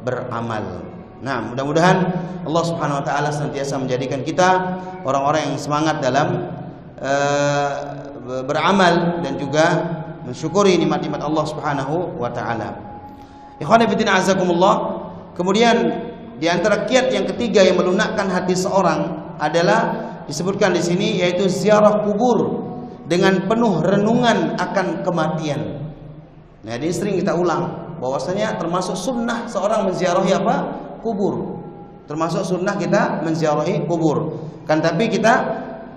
beramal. Nah, mudah-mudahan Allah Subhanahu wa taala senantiasa menjadikan kita orang-orang yang semangat dalam beramal dan juga mensyukuri nikmat-nikmat Allah Subhanahu wa taala. Ikhwan fillah azakumullah. Kemudian di antara kiat yang ketiga yang melunakkan hati seorang adalah disebutkan di sini, yaitu ziarah kubur dengan penuh renungan akan kematian. Nah, ini sering kita ulang bahwasanya termasuk sunnah seorang menziarahi apa? Kubur. Termasuk sunnah kita menziarahi kubur. Kan tapi kita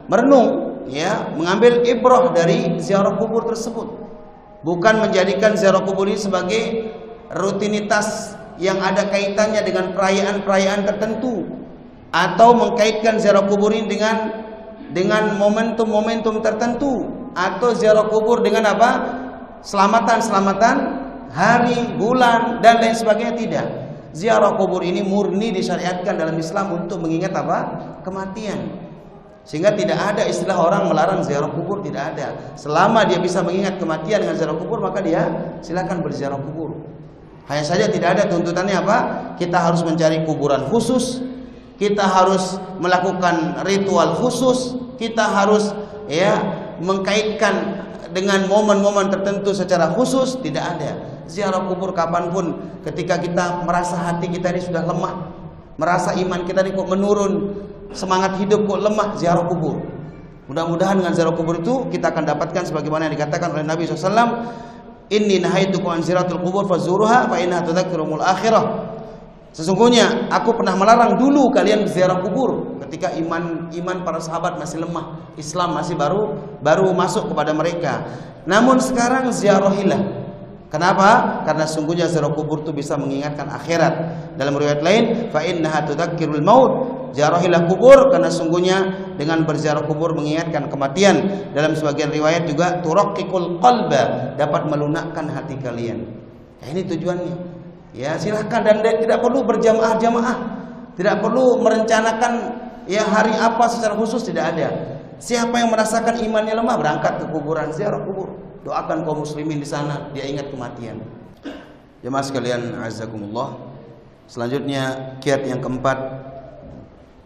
merenung, ya, mengambil ibrah dari ziarah kubur tersebut. Bukan menjadikan ziarah kubur ini sebagai rutinitas yang ada kaitannya dengan perayaan-perayaan tertentu, atau mengkaitkan ziarah kubur ini dengan momentum-momentum tertentu, atau ziarah kubur dengan apa? Selamatan hari, bulan dan lain sebagainya. Tidak. Ziarah kubur ini murni disyariatkan dalam Islam untuk mengingat apa? Kematian. Sehingga tidak ada istilah orang melarang ziarah kubur, tidak ada. Selama dia bisa mengingat kematian dengan ziarah kubur, maka dia silakan berziarah kubur. Hanya saja tidak ada tuntutannya apa? Kita harus mencari kuburan khusus, kita harus melakukan ritual khusus, kita harus mengkaitkan dengan momen-momen tertentu secara khusus. Tidak ada. Ziarah kubur kapanpun, ketika kita merasa hati kita ini sudah lemah, merasa iman kita ini kok menurun, semangat hidup kok lemah, ziarah kubur. Mudah-mudahan dengan ziarah kubur itu kita akan dapatkan sebagaimana yang dikatakan oleh Nabi SAW, inni nahaitukum an ziyaratul qubur fazuruha fa innaha tudzakkirumul akhirah. Sesungguhnya aku pernah melarang dulu kalian berziarah kubur ketika iman para sahabat masih lemah, Islam masih baru masuk kepada mereka. Namun sekarang ziarahilah. Kenapa? Karena sungguhnya ziarah kubur itu bisa mengingatkan akhirat. Dalam riwayat lain, fa innaha tudzakkirul maut. Ziarahilah kubur karena sungguhnya dengan berziarah kubur mengingatkan kematian. Dalam sebagian riwayat juga turaqqiqul qalba, dapat melunakkan hati kalian. Ya, ini tujuannya. Ya, silakan, dan tidak perlu berjamaah-jamaah. Tidak perlu merencanakan hari apa secara khusus, tidak ada. Siapa yang merasakan imannya lemah berangkat ke kuburan, ziarah kubur. Doakan kaum muslimin di sana, dia ingat kematian. Jemaah sekalian azakumullah. Selanjutnya kiat yang keempat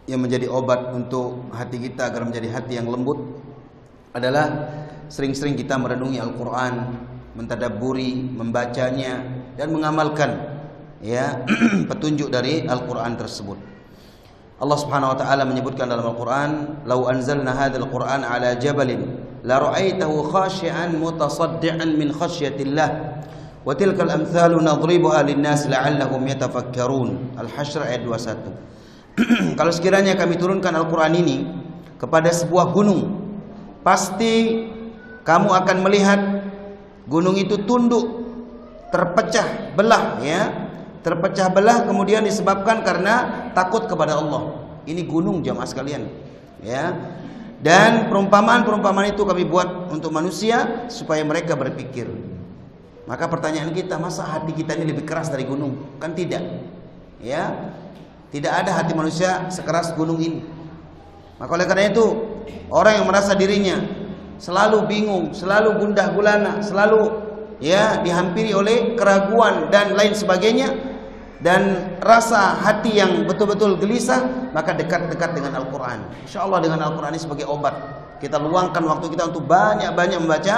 yang menjadi obat untuk hati kita agar menjadi hati yang lembut adalah sering-sering kita merenungi Al-Qur'an, mentadabburi, membacanya dan mengamalkan petunjuk dari Al-Qur'an tersebut. Allah Subhanahu wa taala menyebutkan dalam Al-Qur'an, "Lau anzalna hadzal Qur'an 'ala jabalin la ra'aitahu khashi'an mutasaddian min khasyatillah wa tilkal amthalu nadribuha lin-nas la'allahum yatafakkarun." Al-Hasyr ayat 21. Kalau sekiranya kami turunkan Al-Qur'an ini kepada sebuah gunung, pasti kamu akan melihat gunung itu tunduk, terpecah belah, terpecah belah kemudian disebabkan karena takut kepada Allah. Ini gunung, jamaah sekalian, Dan perumpamaan-perumpamaan itu kami buat untuk manusia supaya mereka berpikir. Maka pertanyaan kita, masa hati kita ini lebih keras dari gunung? Kan tidak. Tidak ada hati manusia sekeras gunung ini. Maka oleh karena itu, orang yang merasa dirinya selalu bingung, selalu gundah gulana, selalu dihampiri oleh keraguan dan lain sebagainya, dan rasa hati yang betul-betul gelisah, maka dekat-dekat dengan Al-Quran. InsyaAllah dengan Al-Quran ini sebagai obat. Kita luangkan waktu kita untuk banyak-banyak membaca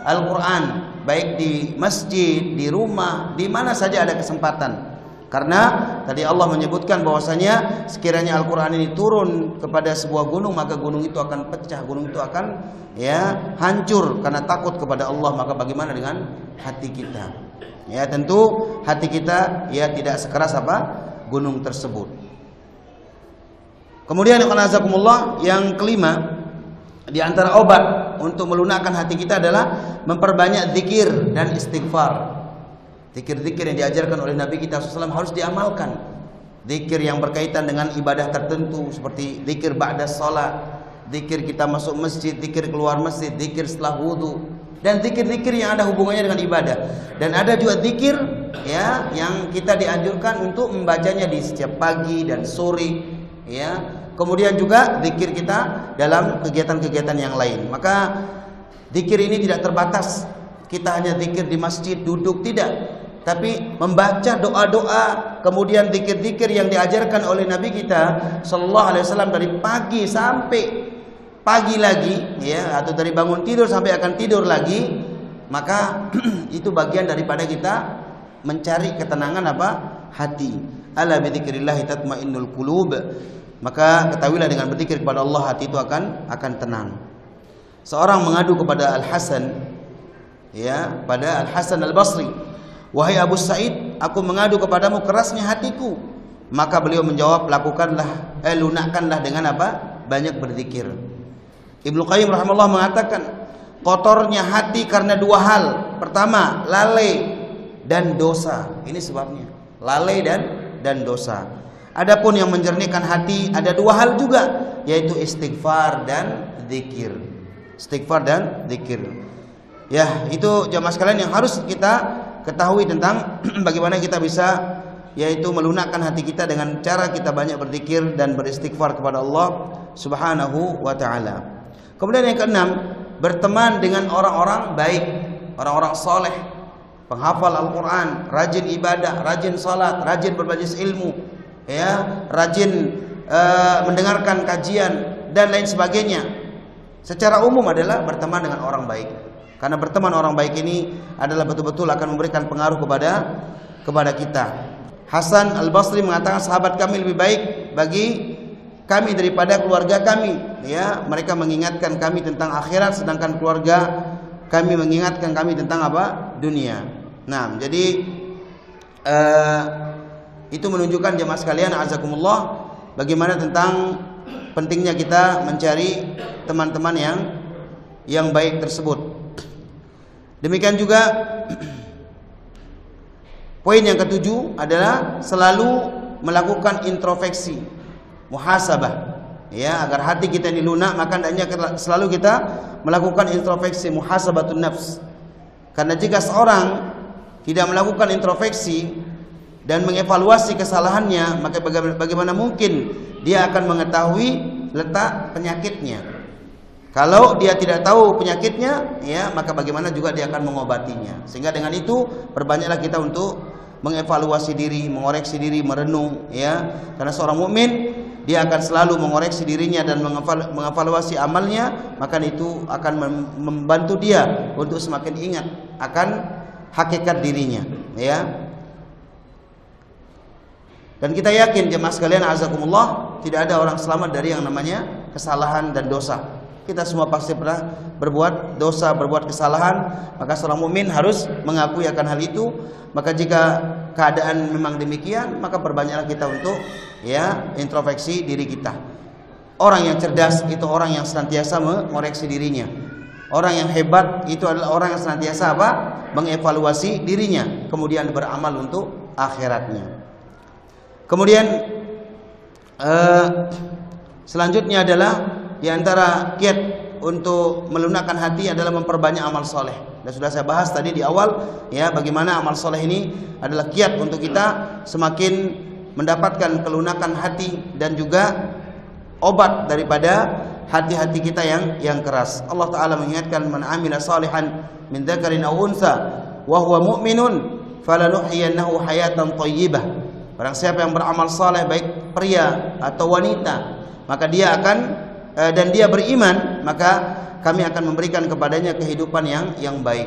Al-Quran, baik di masjid, di rumah, di mana saja ada kesempatan. Karena tadi Allah menyebutkan bahwasanya sekiranya Al-Quran ini turun kepada sebuah gunung, maka gunung itu akan pecah, gunung itu akan hancur karena takut kepada Allah. Maka bagaimana dengan hati kita? Tentu hati kita tidak sekeras gunung tersebut. Kemudian yang kelima, di antara obat untuk melunakkan hati kita adalah memperbanyak zikir dan istighfar. Zikir-zikir yang diajarkan oleh Nabi kita SAW harus diamalkan. Zikir yang berkaitan dengan ibadah tertentu seperti zikir ba'da salat, zikir kita masuk masjid, zikir keluar masjid, zikir setelah wudu, dan zikir-zikir yang ada hubungannya dengan ibadah. Dan ada juga zikir ya yang kita dianjurkan untuk membacanya di setiap pagi dan sore ya. Kemudian juga zikir kita dalam kegiatan-kegiatan yang lain. Maka zikir ini tidak terbatas kita hanya zikir di masjid duduk, tidak. Tapi membaca doa-doa, kemudian zikir-zikir yang diajarkan oleh Nabi kita sallallahu alaihi wasallam dari pagi sampai pagi lagi ya, atau dari bangun tidur sampai akan tidur lagi, maka itu bagian daripada kita mencari ketenangan apa? Hati. Ala bidzikrillah tatmainnul qulub. Maka ketahuilah dengan berzikir kepada Allah hati itu akan tenang. Seorang mengadu kepada Al-Hasan ya, pada Al-Hasan Al-Basri, "Wahai Abu Sa'id, aku mengadu kepadamu kerasnya hatiku." Maka beliau menjawab, lunakkanlah dengan apa? Banyak berzikir. Ibnu Qayyim rahimahullah mengatakan, kotornya hati karena dua hal. Pertama, lalai dan dosa. Ini sebabnya. Lalai dan dosa. Adapun yang menjernihkan hati ada dua hal juga, yaitu istighfar dan zikir. Istighfar dan zikir. Ya, itu jamaah sekalian yang harus kita ketahui tentang bagaimana kita bisa yaitu melunakkan hati kita dengan cara kita banyak berzikir dan beristighfar kepada Allah Subhanahu wa taala. Kemudian yang keenam, berteman dengan orang-orang baik, orang-orang soleh, penghafal Al-Quran, rajin ibadah, rajin salat, rajin bermajelis ilmu, ya, rajin mendengarkan kajian dan lain sebagainya. Secara umum adalah berteman dengan orang baik. Karena berteman orang baik ini adalah betul-betul akan memberikan pengaruh kepada kita. Hasan Al-Basri mengatakan, sahabat kami lebih baik bagi kami daripada keluarga kami. Ya, mereka mengingatkan kami tentang akhirat, sedangkan keluarga kami mengingatkan kami tentang apa? Dunia. Nah, jadi itu menunjukkan jemaah sekalian, azakumullah, bagaimana tentang pentingnya kita mencari teman-teman yang baik tersebut. Demikian juga poin yang ketujuh adalah selalu melakukan introspeksi, muhasabah, ya, agar hati kita ini lunak. Maka hendaknya selalu kita melakukan introspeksi, muhasabatun nafs. Karena jika seorang tidak melakukan introspeksi dan mengevaluasi kesalahannya, maka bagaimana mungkin dia akan mengetahui letak penyakitnya. Kalau dia tidak tahu penyakitnya, ya, maka bagaimana juga dia akan mengobatinya. Sehingga dengan itu perbanyaklah kita untuk mengevaluasi diri, mengoreksi diri, merenung, ya. Karena seorang mukmin dia akan selalu mengoreksi dirinya dan mengevaluasi amalnya, maka itu akan membantu dia untuk semakin ingat akan hakikat dirinya, ya. Dan kita yakin jemaah sekalian azakumullah, tidak ada orang selamat dari yang namanya kesalahan dan dosa. Kita semua pasti pernah berbuat dosa, berbuat kesalahan, maka seorang mukmin harus mengakui akan hal itu. Maka jika keadaan memang demikian, maka perbanyaklah kita untuk, ya, introspeksi diri kita. Orang yang cerdas itu orang yang senantiasa mengoreksi dirinya. Orang yang hebat itu adalah orang yang senantiasa apa? Mengevaluasi dirinya, kemudian beramal untuk akhiratnya. Kemudian selanjutnya adalah di antara kiat untuk melunakkan hati adalah memperbanyak amal soleh. Dan sudah saya bahas tadi di awal, ya, bagaimana amal soleh ini adalah kiat untuk kita semakin mendapatkan kelunakan hati dan juga obat daripada hati-hati kita yang keras. Allah Ta'ala mengingatkan, man amila salihan min dzakarin aw unsa wa huwa mu'minun falanuhyiyannahu hayatan thayyibah. Barang siapa yang beramal saleh, baik pria atau wanita, maka dia akan dan dia beriman, maka kami akan memberikan kepadanya kehidupan yang baik.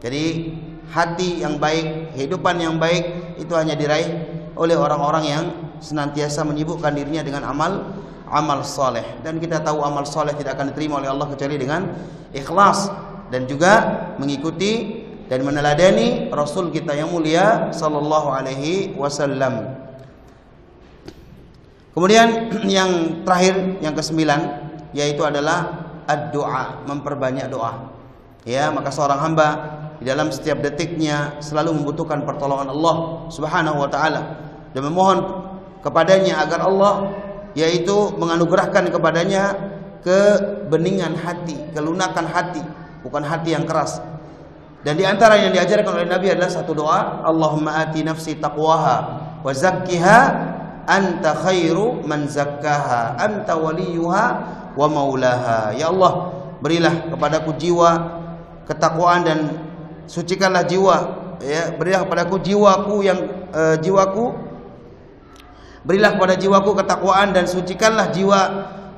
Jadi hati yang baik, kehidupan yang baik itu hanya diraih oleh orang-orang yang senantiasa menyibukkan dirinya dengan amal saleh. Dan kita tahu amal saleh tidak akan diterima oleh Allah kecuali dengan ikhlas dan juga mengikuti dan meneladani Rasul kita yang mulia sallallahu alaihi wasallam. Kemudian yang terakhir, yang ke-9, yaitu adalah ad-du'a, memperbanyak doa. Ya, maka seorang hamba di dalam setiap detiknya selalu membutuhkan pertolongan Allah Subhanahu wa taala dan memohon kepadanya agar Allah yaitu menganugerahkan kepadanya kebeningan hati, kelunakan hati, bukan hati yang keras. Dan di antara yang diajarkan oleh Nabi adalah satu doa, Allahumma ati nafsi taqwaha wa zakkiha anta khairu man zakkaha anta waliyuha wa maulaha. Ya Allah, berilah kepadaku jiwa ketakwaan dan sucikanlah jiwa, ya, berilah kepadaku berilah kepada jiwaku ketakwaan dan sucikanlah jiwa,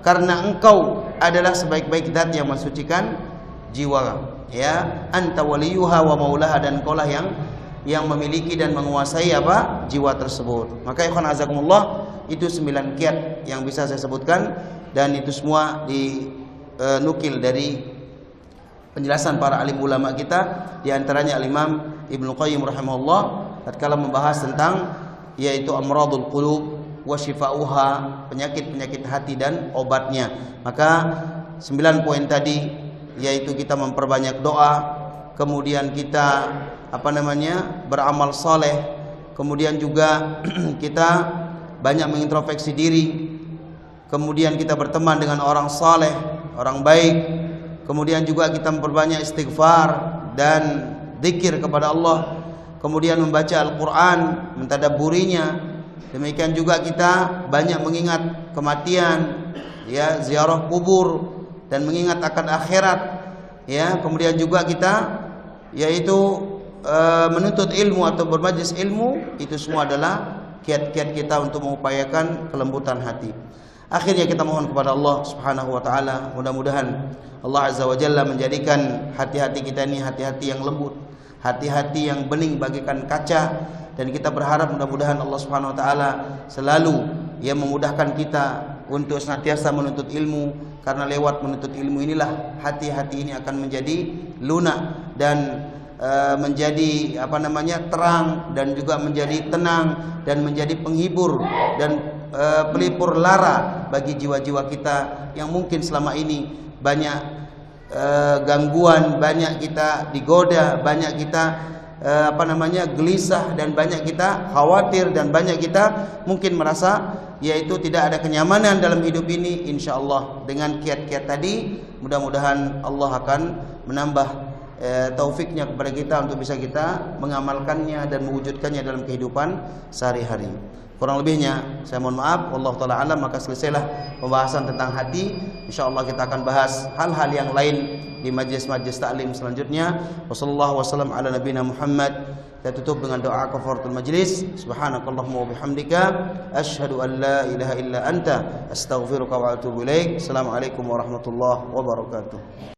karena Engkau adalah sebaik-baik zat yang mensucikan jiwa. Ya, anta waliyuha wa maulaha, dan Engkaulah yang memiliki dan menguasai apa? Jiwa tersebut. Maka ikhwan azakumullah, itu 9 kiat yang bisa saya sebutkan, dan itu semua dinukil dari penjelasan para alim ulama kita, di antaranya Al-Imam Ibnu Qayyim rahimahullah tatkala membahas tentang yaitu amradul qulub wa shifauha, penyakit-penyakit hati dan obatnya. Maka 9 poin tadi yaitu kita memperbanyak doa, kemudian kita beramal saleh, kemudian juga kita banyak mengintrospeksi diri, kemudian kita berteman dengan orang saleh, orang baik, kemudian juga kita memperbanyak istighfar dan zikir kepada Allah, kemudian membaca Al-Quran, mentadabburinya. Demikian juga kita banyak mengingat kematian, ya, ziarah kubur dan mengingat akan akhirat, ya. Kemudian juga kita yaitu menuntut ilmu atau bermajlis ilmu. Itu semua adalah kiat-kiat kita untuk mengupayakan kelembutan hati. Akhirnya kita mohon kepada Allah Subhanahu wa taala, mudah-mudahan Allah Azza wa Jalla menjadikan hati-hati kita ini hati-hati yang lembut, hati-hati yang bening bagaikan kaca, dan kita berharap mudah-mudahan Allah Subhanahu wa taala selalu memudahkan kita untuk senantiasa menuntut ilmu, karena lewat menuntut ilmu inilah hati-hati ini akan menjadi lunak dan menjadi terang, dan juga menjadi tenang dan menjadi penghibur dan pelipur lara bagi jiwa-jiwa kita yang mungkin selama ini banyak gangguan, banyak kita digoda, banyak kita gelisah, dan banyak kita khawatir, dan banyak kita mungkin merasa yaitu tidak ada kenyamanan dalam hidup ini. Insyaallah dengan kiat-kiat tadi mudah-mudahan Allah akan menambah taufiknya kepada kita untuk bisa kita mengamalkannya dan mewujudkannya dalam kehidupan sehari-hari. Kurang lebihnya saya mohon maaf. Wallahu taala alam. Maka selesailah pembahasan tentang hati. Insyaallah kita akan bahas hal-hal yang lain di majlis-majlis taklim selanjutnya. Wassallallahu wasallam ala nabiyina Muhammad. Kita tutup dengan doa kafaratul majlis. Subhanakallahumma wa bihamdika asyhadu an la ilaha illa anta astaghfiruka wa atubu ilaik. Assalamualaikum warahmatullahi wabarakatuh.